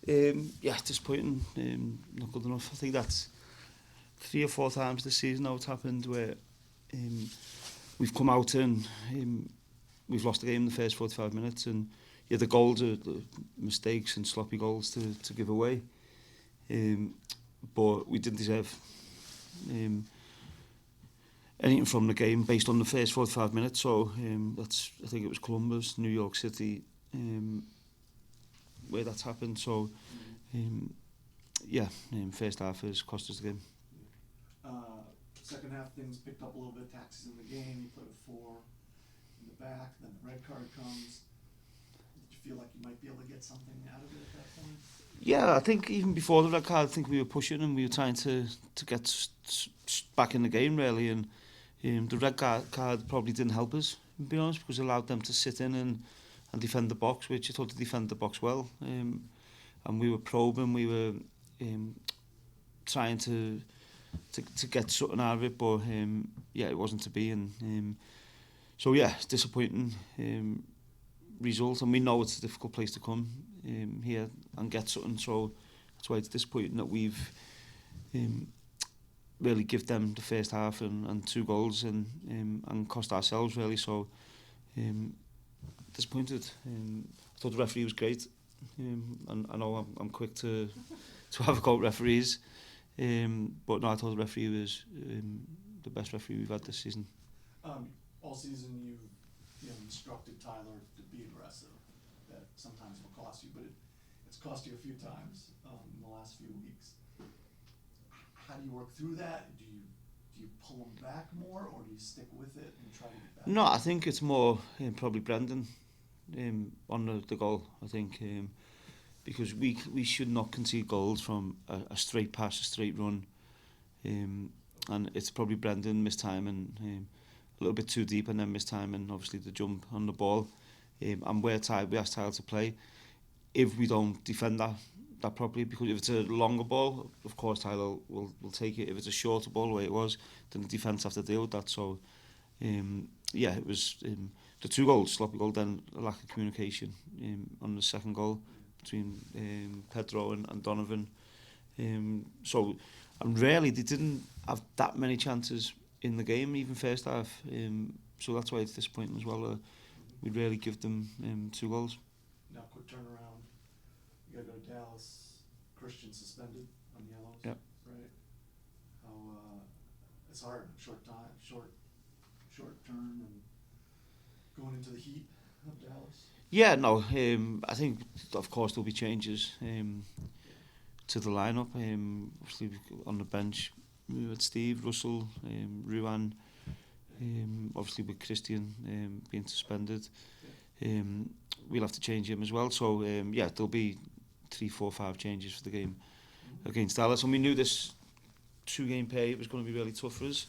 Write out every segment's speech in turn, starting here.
Yeah, disappointing. Not good enough. I think that's 3 or 4 times this season now it's happened where we've come out and we've lost the game in the first 45 minutes, and yeah, the goals are the mistakes and sloppy goals to give away. But we didn't deserve anything from the game based on the first 45 minutes. So I think it was Columbus, New York City, where that's happened. So first half has cost us the game. Second half, things picked up a little bit, taxes in the game. You put a 4 in the back, then the red card comes. Did you feel like you might be able to get something out of it at that point? Yeah, I think even before the red card, I think we were pushing and we were trying to get back in the game really, and the red card probably didn't help us, to be honest, because it allowed them to sit in and defend the box, which I thought they defended the box well, and we were probing, we were trying to get something out of it, but it wasn't to be, and so yeah, it's disappointing result, and we know it's a difficult place to come here and get something, so that's why it's disappointing that we've really give them the first half and 2 goals and cost ourselves really, so disappointed. I thought the referee was great, and I know I'm quick to have a go at referees, but no, I thought the referee was the best referee we've had this season. All season you've instructed Tyler to be aggressive. That sometimes will cost you, but it's cost you a few times in the last few weeks. How do you work through that? Do you pull him back more, or do you stick with it and try to get back? No, I think it's more probably Brendan on the goal. I think because we should not concede goals from a straight pass, a straight run, and it's probably Brendan mistiming a little bit too deep and then mistiming obviously the jump on the ball, and we asked Tyler to play. If we don't defend that properly, because if it's a longer ball, of course Tyler will take it. If it's a shorter ball the way it was, then the defence have to deal with that. So it was the 2 goals, sloppy goal, then a lack of communication on the second goal between Pedro and Donovan. So and really they didn't have that many chances in the game, even first half. So that's why it's disappointing as well. We'd really give them 2 goals. Now, quick turnaround. You got to go to Dallas. Christian suspended on yellows. Yep. Right. How it's hard. Short time. Short term, and going into the heat of Dallas. Yeah, no. I think of course there'll be changes to the lineup. Obviously on the bench we had Steve, Russell, Ruan. Obviously with Christian being suspended, we'll have to change him as well. So there'll be 3, 4, 5 changes for the game against Dallas, and we knew this 2-game period was going to be really tough for us.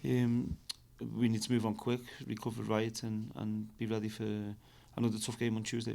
We need to move on quick, recover right, and be ready for another tough game on Tuesday.